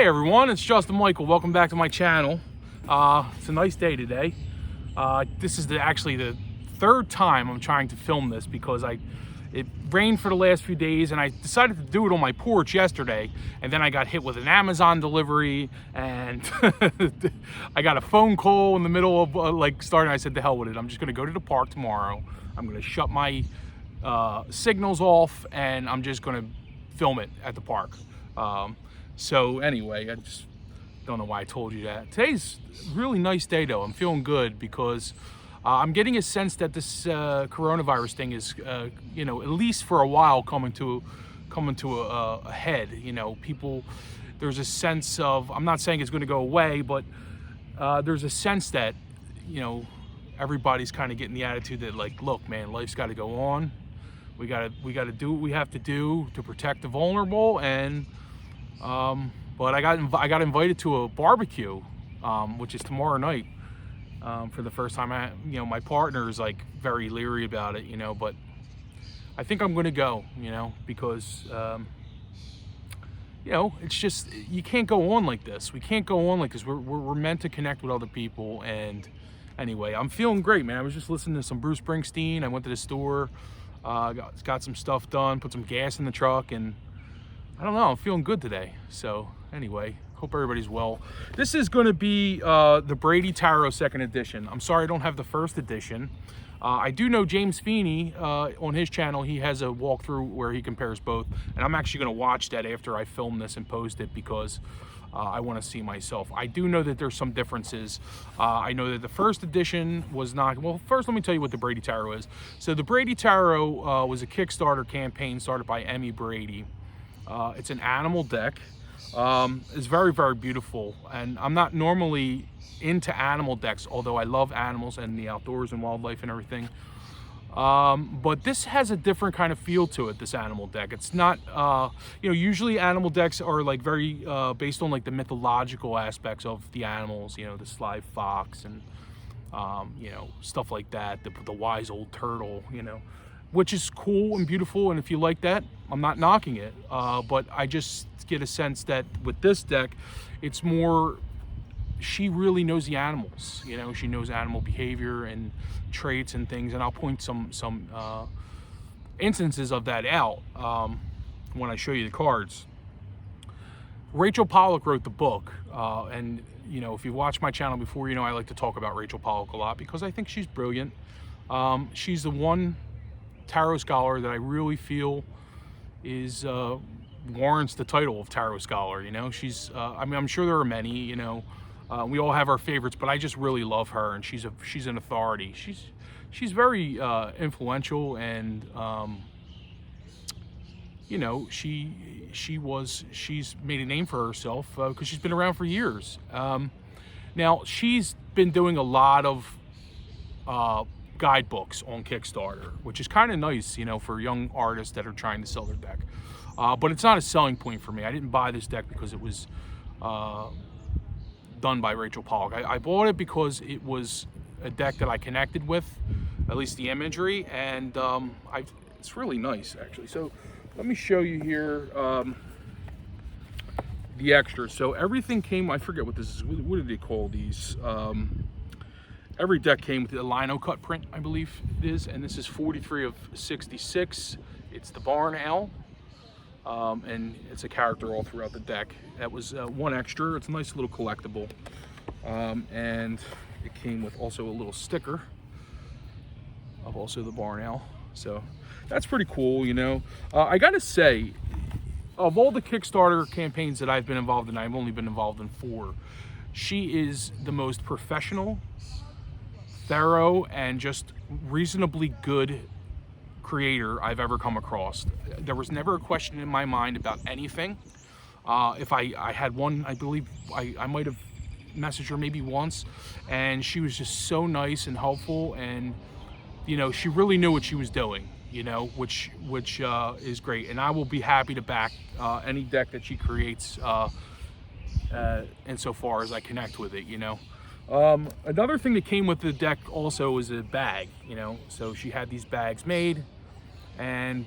Hey everyone, it's Justin Michael. Welcome back to my channel. It's a nice day today. This is actually the third time I'm trying to film this because it rained for the last few days and I decided to do it on my porch yesterday, and then I got hit with an Amazon delivery and I got a phone call in the middle of starting. I said to hell with it. I'm just gonna go to the park tomorrow. I'm gonna shut my signals off and I'm just gonna film it at the park. So anyway, I just don't know why I told you that. Today's a really nice day though. I'm feeling good because I'm getting a sense that this coronavirus thing is, at least for a while coming to a head. There's a sense of, I'm not saying it's going to go away, but there's a sense that, everybody's kind of getting the attitude that look, man, life's got to go on. We got to do what we have to do to protect the vulnerable. And but I got invited to a barbecue, which is tomorrow night, for the first time. My partner is very leery about it, but I think I'm gonna go, because it's just, you can't go on like this. We can't go on like this. We're meant to connect with other people. And anyway, I'm feeling great, man. I was just listening to some Bruce Springsteen. I went to the store, got some stuff done, put some gas in the truck, and I don't know, I'm feeling good today. So anyway, hope everybody's well. This is going to be the Brady Tarot second edition. I'm sorry I don't have the first edition. I do know James Feeney, on his channel, he has a walkthrough where he compares both. And I'm actually going to watch that after I film this and post it because I want to see myself. I do know that there's some differences. I know that the first edition was not, well, first let me tell you what the Brady Tarot is. So the Brady Tarot was a Kickstarter campaign started by Emi Brady. It's an animal deck. It's very, very beautiful. And I'm not normally into animal decks, although I love animals and the outdoors and wildlife and everything. But this has a different kind of feel to it, this animal deck. It's not, usually animal decks are very based on the mythological aspects of the animals, the sly fox and, stuff like that, the wise old turtle, which is cool and beautiful. And if you like that, I'm not knocking it. But I just get a sense that with this deck, it's more, she really knows the animals. She knows animal behavior and traits and things. And I'll point some instances of that out when I show you the cards. Rachel Pollack wrote the book. And, if you watch my channel before, I like to talk about Rachel Pollack a lot because I think she's brilliant. She's the one tarot scholar that I really feel is warrants the title of tarot scholar. She's I'm sure there are many, we all have our favorites, but I just really love her, and she's an authority. She's very influential, and she's made a name for herself because she's been around for years. Now she's been doing a lot of guidebooks on Kickstarter, which is kind of nice, for young artists that are trying to sell their deck. But it's not a selling point for me. I didn't buy this deck because it was done by Rachel Pollack. I bought it because it was a deck that I connected with, at least the imagery, and it's really nice actually. So let me show you here the extras. So everything came, I forget what this is, what did they call these? Every deck came with a lino cut print, I believe it is, and this is 43 of 66. It's the barn owl, and it's a character all throughout the deck. That was one extra. It's a nice little collectible, and it came with also a little sticker of also the barn owl. So that's pretty cool, I gotta say, of all the Kickstarter campaigns that I've been involved in, I've only been involved in 4. She is the most professional, thorough, and just reasonably good creator I've ever come across. There was never a question in my mind about anything. If I had one, I believe I might have messaged her maybe once, and she was just so nice and helpful, and she really knew what she was doing, which is great. And I will be happy to back any deck that she creates insofar as I connect with it. Another thing that came with the deck also was a bag, so she had these bags made, and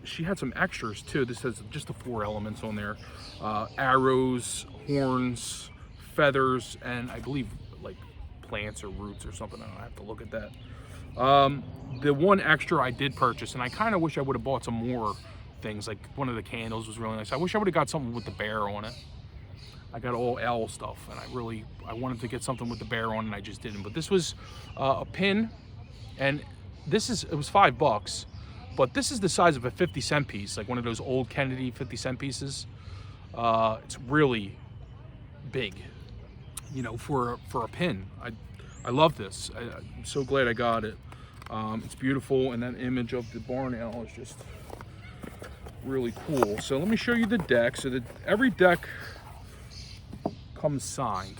she had some extras too. This has just the 4 elements on there. Arrows, horns, feathers, and I believe like plants or roots or something. I have to look at that. The one extra I did purchase, and I kind of wish I would have bought some more things, like one of the candles was really nice. I wish I would have got something with the bear on it. I got all owl stuff, and I wanted to get something with the bear on, and I just didn't. But this was a pin, and it was $5, but this is the size of a 50-cent piece, like one of those old Kennedy 50-cent pieces. It's really big, you know, for a pin. I love this. I'm so glad I got it. It's beautiful, and that image of the barn owl is just really cool. So let me show you the deck. So that every deck comes signed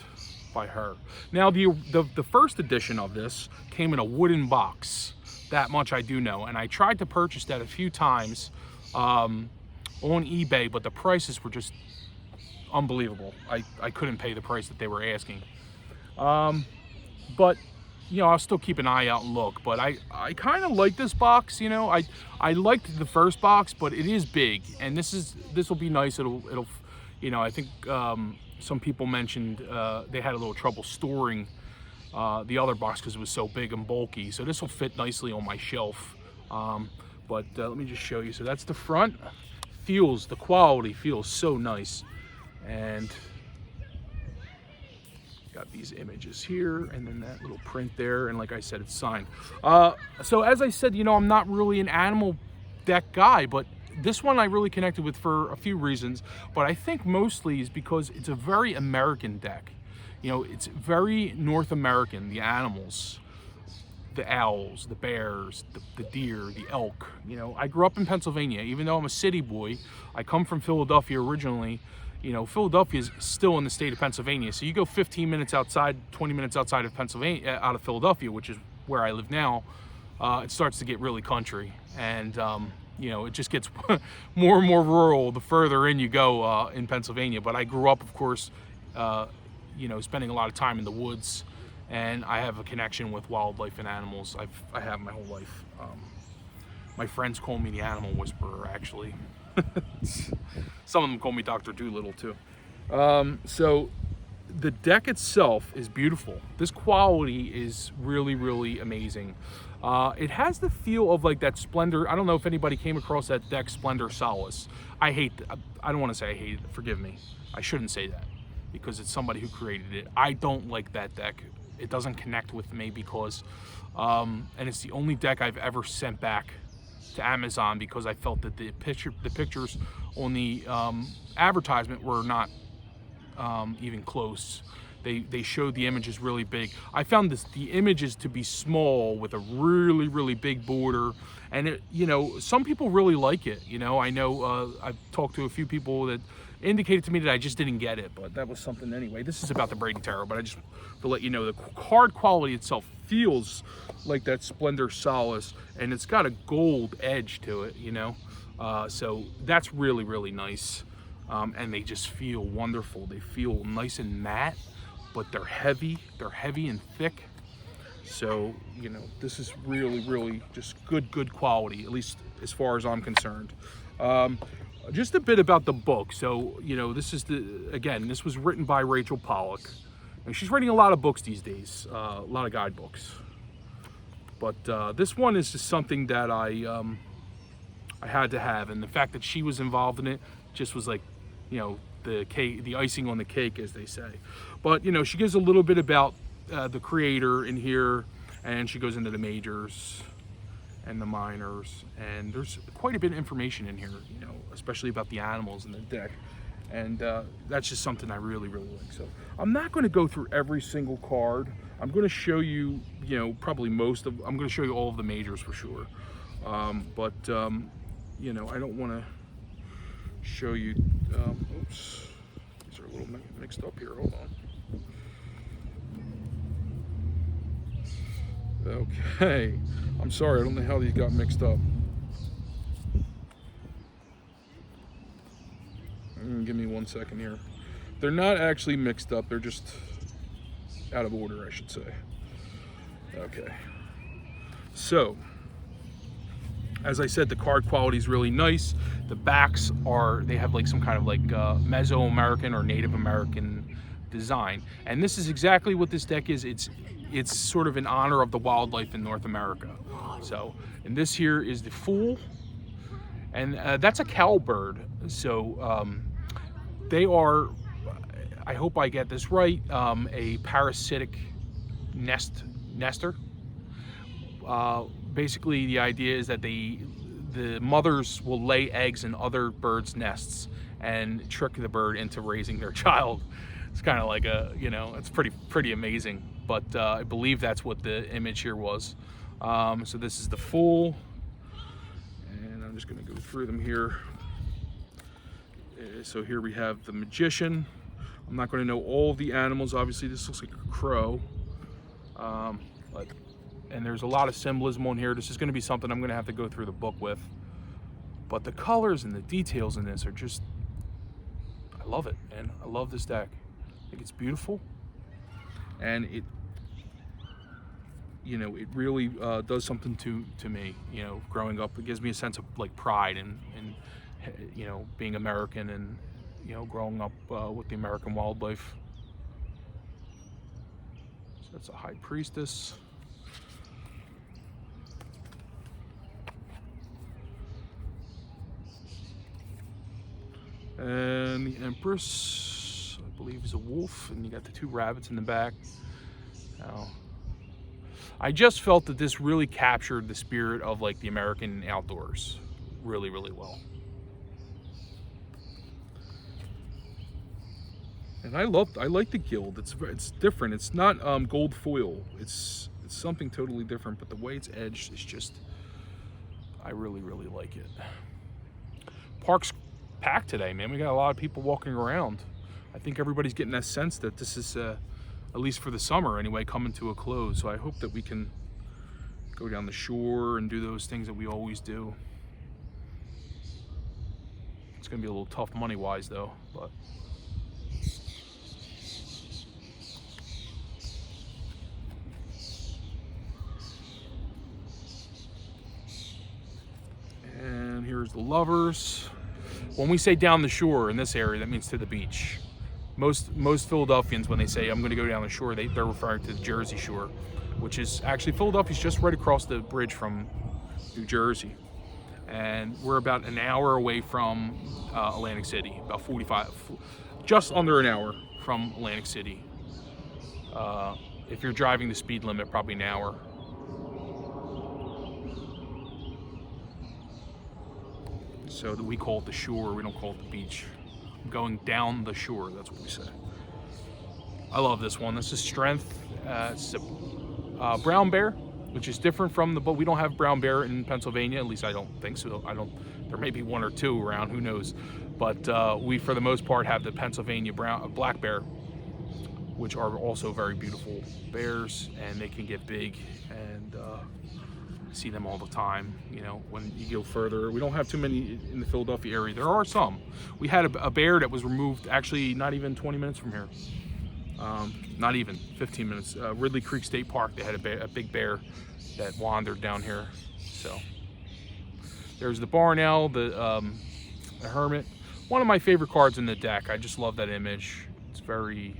by her. Now the first edition of this came in a wooden box. That much I do know, and I tried to purchase that a few times on eBay, but the prices were just unbelievable. I couldn't pay the price that they were asking. But you know, I'll still keep an eye out and look. But I kind of like this box. You know, I liked the first box, but it is big, and this will be nice. It'll you know, I think some people mentioned they had a little trouble storing the other box because it was so big and bulky. So this will fit nicely on my shelf. But let me just show you. So that's the front. The quality feels so nice, and got these images here, and then that little print there, and like I said, it's signed. So as I said, you know, I'm not really an animal deck guy, but this one I really connected with for a few reasons, but I think mostly is because it's a very American deck. You know, it's very North American, the animals, the owls, the bears, the deer, the elk. You know, I grew up in Pennsylvania. Even though I'm a city boy, I come from Philadelphia originally. You know, Philadelphia is still in the state of Pennsylvania. So you go 15 minutes outside, 20 minutes outside of Pennsylvania, out of Philadelphia, which is where I live now, it starts to get really country. And, you know, it just gets more and more rural the further in you go in Pennsylvania. But I grew up, of course, you know, spending a lot of time in the woods, and I have a connection with wildlife and animals. I have my whole life. My friends call me the animal whisperer, actually. Some of them call me Dr. Doolittle too. So the deck itself is beautiful. This quality is really, really amazing. It has the feel of like that Splendor. I don't know if anybody came across that deck, Splendor Solace. I don't want to say I hate it. Forgive me. I shouldn't say that because it's somebody who created it. I don't like that deck. It doesn't connect with me because, and it's the only deck I've ever sent back to Amazon because I felt that the pictures on the advertisement were not even close. They showed the images really big. I found the images to be small with a really, really big border, and it, you know, some people really like it. You know, I know I've talked to a few people that indicated to me that I just didn't get it, but that was something anyway. This is about the Brady Tarot, but I just to let you know the card quality itself feels like that Splendor Solace, and it's got a gold edge to it, you know. So that's really, really nice, and they just feel wonderful. They feel nice and matte, but they're heavy and thick. So, you know, this is really, really just good quality, at least as far as I'm concerned. Just a bit about the book. So, you know, this was written by Rachel Pollack. And she's writing a lot of books these days, a lot of guidebooks. But this one is just something that I had to have, and the fact that she was involved in it just was like, you know, the icing on the cake, as they say. But you know, she gives a little bit about the creator in here, and she goes into the majors and the minors, and there's quite a bit of information in here, you know, especially about the animals in the deck. And that's just something I really, really like. So I'm not going to go through every single card. I'm going to show you, you know, probably I'm going to show you all of the majors for sure. You know, I don't want to show you, oops, these are a little mixed up here, hold on. Okay, I'm sorry, I don't know how these got mixed up. Give me 1 second here. They're not actually mixed up, they're just out of order, I should say. Okay. So, As I said, the card quality is really nice. The backs they have like some kind of like Mesoamerican or Native American design. And this is exactly what this deck is. It's sort of in honor of the wildlife in North America. So, and this here is the Fool. And that's a cowbird. So they are, I hope I get this right, a parasitic nester. Basically, the idea is that the mothers will lay eggs in other birds' nests and trick the bird into raising their child. It's kind of like it's pretty amazing. But I believe that's what the image here was. So this is the Fool, and I'm just going to go through them here. So here we have the Magician. I'm not going to know all of the animals. Obviously, this looks like a crow. And there's a lot of symbolism on here. This is going to be something I'm going to have to go through the book with. But the colors and the details in this are just, I love it, man. I love this deck. I think it's beautiful. And it really does something to me. Growing up, it gives me a sense of like pride and being American and, growing up with the American wildlife. So that's a High Priestess. And the Empress, I believe, is a wolf, and you got the 2 rabbits in the back. Now, I just felt that this really captured the spirit of like the American outdoors really, really well. And I like the gild. It's different. It's not gold foil. It's something totally different, but the way it's edged is just, I really, really like it. Park's packed today, man. We got a lot of people walking around. I think everybody's getting that sense that this is, at least for the summer anyway, coming to a close. So I hope that we can go down the shore and do those things that we always do. It's gonna be a little tough money-wise though, but. And here's the Lovers. When we say down the shore in this area, that means to the beach. Most Philadelphians, when they say I'm going to go down the shore, they're referring to the Jersey Shore, which is actually, Philadelphia's just right across the bridge from New Jersey. And we're about an hour away from Atlantic City, about 45, just under an hour from Atlantic City. If you're driving the speed limit, probably an hour. So that we call it the shore, we don't call it the beach. I'm going down the shore, that's what we say. I love this one. This is Strength. It's a brown bear, which is different from but we don't have brown bear in Pennsylvania, at least I don't think so. There may be 1 or 2 around, who knows. But we, for the most part, have the Pennsylvania black bear, which are also very beautiful bears, and they can get big, and see them all the time. When you go further, we don't have too many in the Philadelphia area. There are some. We had a bear that was removed actually not even 20 minutes from here, not even 15 minutes. Ridley Creek State Park, they had a big bear that wandered down here. So there's the barn owl, the hermit, one of my favorite cards in the deck. I just love that image. It's very,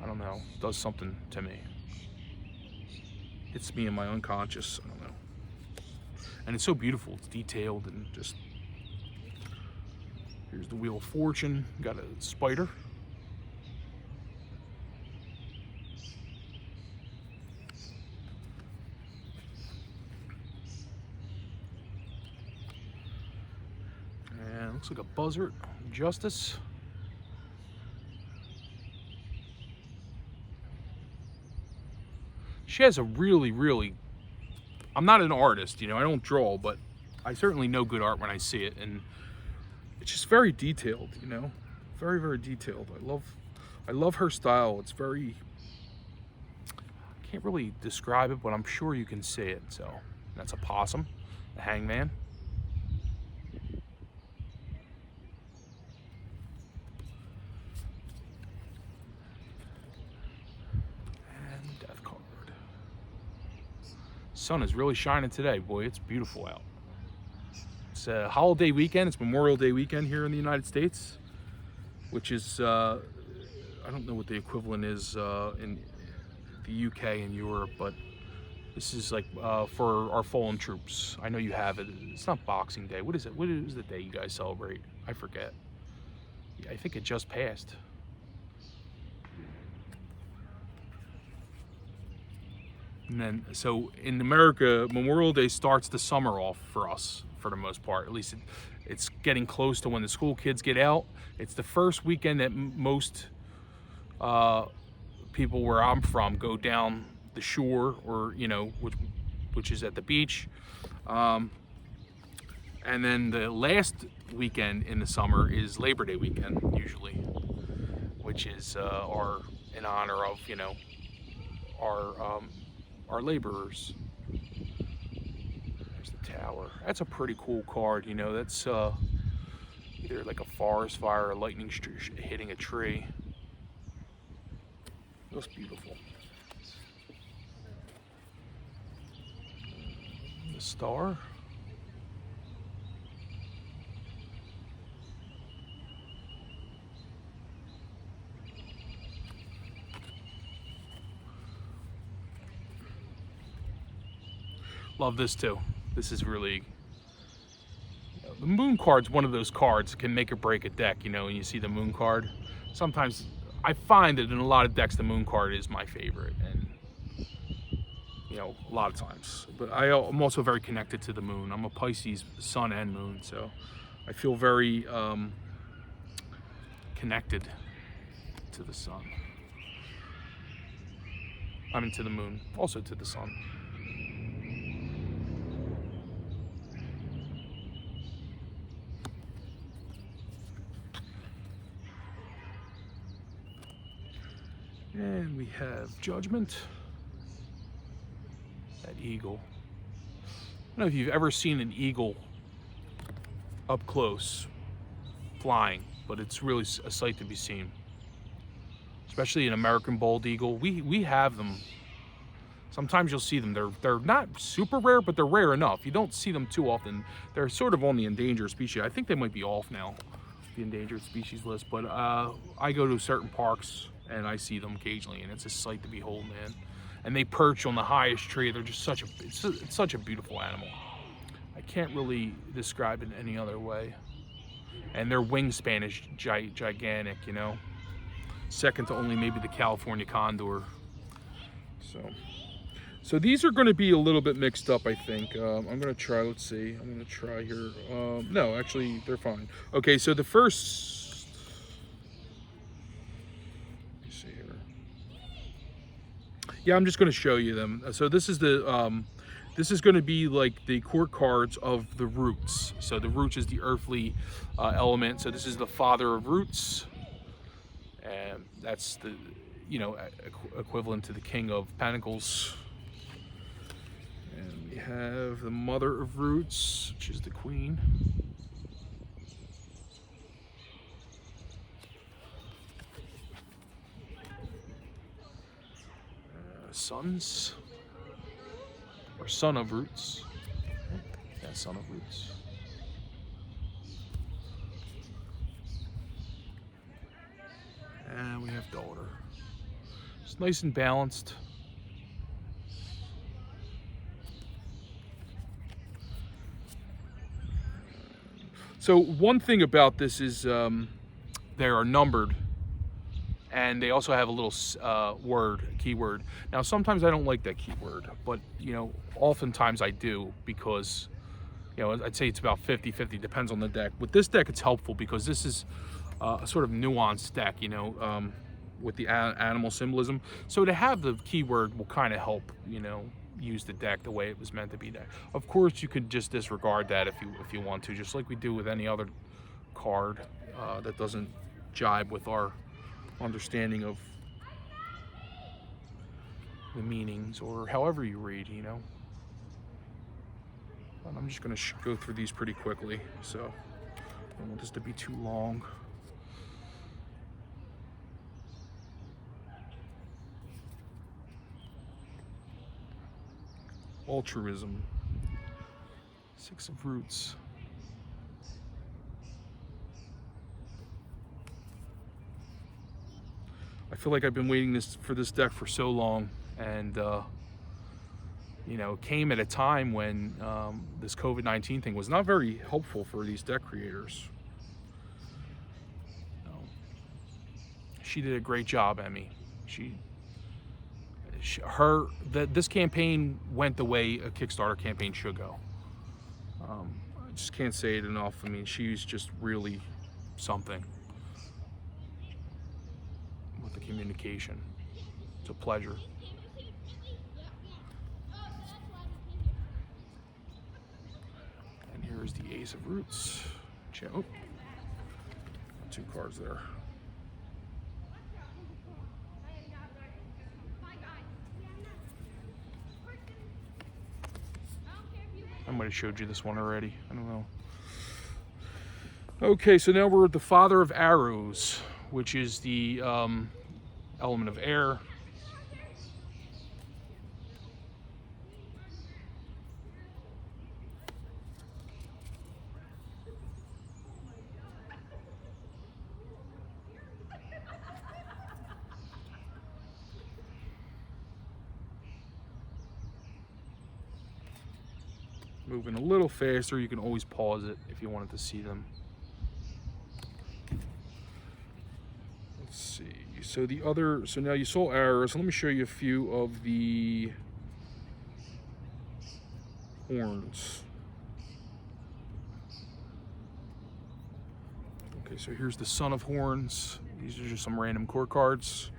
I don't know, does something to me. Hits me in my unconscious, I don't know. And it's so beautiful, it's detailed, and just, here's the Wheel of Fortune, got a spider. And looks like a buzzard, Justice. She has a really, really, I'm not an artist, I don't draw, but I certainly know good art when I see it, and it's just very detailed, very, very detailed. I love her style. It's very, I can't really describe it, but I'm sure you can see it. So that's a possum, a hangman. Sun is really shining today, boy. It's beautiful out. It's a holiday weekend. It's Memorial Day weekend here in the United States, which is, I don't know what the equivalent is in the UK and Europe, but this is like for our fallen troops. I know you have it. It's not Boxing Day. What is it? What is the day you guys celebrate? I forget. Yeah, I think it just passed. And then, so in America, Memorial Day starts the summer off for us, for the most part. At least it's getting close to when the school kids get out. It's the first weekend that most people where I'm from go down the shore, or which is at the beach. And then the last weekend in the summer is Labor Day weekend, usually, which is in honor of our laborers. There's the tower. That's a pretty cool card. That's either like a forest fire or a lightning hitting a tree. Looks beautiful. The star. Love this too. This is really, the moon card's one of those cards that can make or break a deck, when you see the moon card. Sometimes I find that in a lot of decks the moon card is my favorite, and a lot of times. But I'm also very connected to the moon. I'm a Pisces sun and moon, so I feel very connected to the sun. I mean to the moon, also to the sun. And we have Judgment, that eagle. I don't know if you've ever seen an eagle up close flying, but it's really a sight to be seen. Especially an American bald eagle. We have them. Sometimes you'll see them. They're not super rare, but they're rare enough. You don't see them too often. They're sort of on the endangered species. I think they might be off now, the endangered species list, but I go to certain parks and I see them occasionally, and it's a sight to behold, man. And they perch on the highest tree. They're just it's such a beautiful animal. I can't really describe it any other way. And their wingspan is gigantic, second to only maybe the California condor. So these are going to be a little bit mixed up, I think. I'm going to try. Let's see. I'm going to try here. No, actually, they're fine. Okay, so the first. Yeah, I'm just going to show you them. So this is this is going to be like the court cards of the roots. So the roots is the earthly element. So this is the father of roots, and that's the equivalent to the king of pentacles. And we have the mother of roots, which is the queen. Sons, or son of roots. Yeah, son of roots. And we have daughter. It's nice and balanced. So one thing about this is they are numbered. And they also have a little keyword. Now, sometimes I don't like that keyword, but, oftentimes I do, because, I'd say it's about 50-50, depends on the deck. With this deck, it's helpful because this is a sort of nuanced deck, with the animal symbolism. So to have the keyword will kind of help, use the deck the way it was meant to be. Of course, you could just disregard that if you want to, just like we do with any other card that doesn't jibe with our understanding of the meanings, or however you read, And I'm just going to go through these pretty quickly, so I don't want this to be too long. Altruism, 6 of roots. I feel like I've been waiting for this deck for so long, and you know, it came at a time when this COVID-19 thing was not very helpful for these deck creators. She did a great job, Emi. This campaign went the way a Kickstarter campaign should go. I just can't say it enough. I mean, she's just really something with the communication. It's a pleasure. And here's the Ace of Roots. Oh, 2 cards there. I might have showed you this one already. I don't know. Okay, so now we're at the Father of Arrows, which is the element of air. Moving a little faster, you can always pause it if you wanted to see them. Let's see, so now you saw arrows, so let me show you a few of the horns. Okay, so here's the Son of Horns. These are just some random core cards.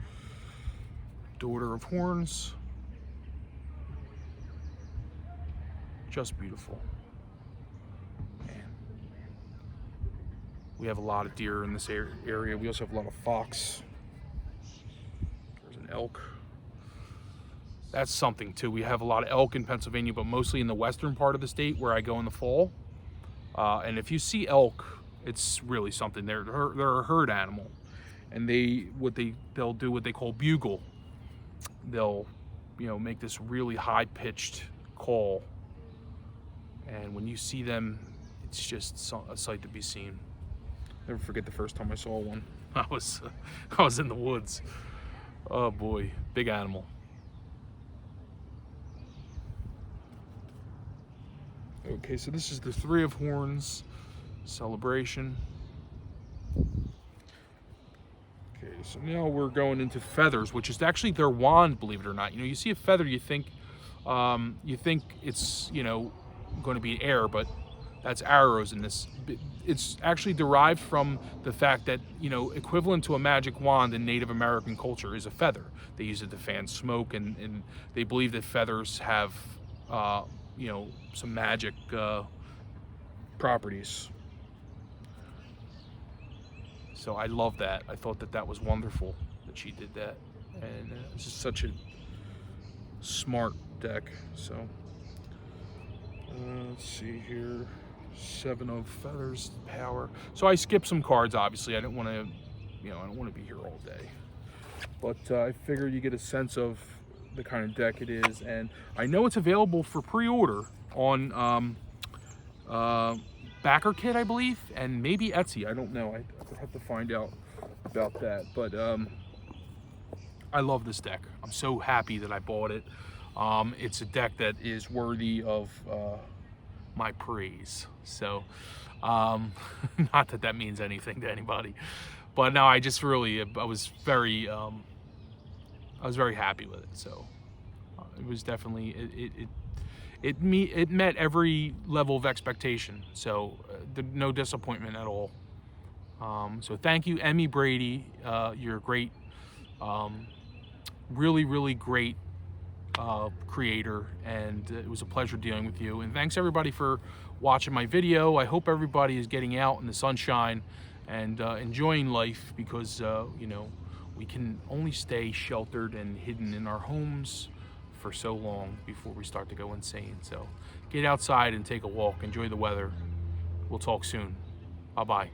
Daughter of Horns. Just beautiful. Man. We have a lot of deer in this area. We also have a lot of fox. There's an elk. That's something too. We have a lot of elk in Pennsylvania, but mostly in the western part of the state where I go in the fall. And if you see elk, it's really something. They're a herd animal, and they'll do what they call bugle. They'll, you know, make this really high-pitched call. And when you see them, it's just a sight to be seen. Never forget the first time I saw one. I was in the woods. Oh boy, big animal. Okay, so this is the Three of Horns celebration. Okay, so now we're going into feathers, which is actually their wand, believe it or not. You know, you see a feather, you think it's, you know, going to be air, but that's arrows in this. It's actually derived from the fact that, you know, equivalent to a magic wand in Native American culture is a feather. They use it to fan smoke, and they believe that feathers have, you know, some magic properties. So I love that. I thought that was wonderful that she did that, and it's just such a smart deck. So let's see here, 7 of feathers, power. So I skipped some cards. Obviously, I didn't want to, you know, I don't want to be here all day. But I figured you get a sense of the kind of deck it is, and I know it's available for pre-order on BackerKit, I believe, and maybe Etsy. I don't know. I have to find out about that. But I love this deck. I'm so happy that I bought it. It's a deck that is worthy of my praise. So, not that that means anything to anybody, but no, I just really, I was very happy with it. So, it was definitely it met every level of expectation. So, no disappointment at all. So thank you, Emi Brady. You're a great, really great creator, and it was a pleasure dealing with you. And thanks everybody for watching my video. I hope everybody is getting out in the sunshine and enjoying life, because you know, we can only stay sheltered and hidden in our homes for so long before we start to go insane. So get outside and take a walk, enjoy the weather. We'll talk soon. Bye-bye.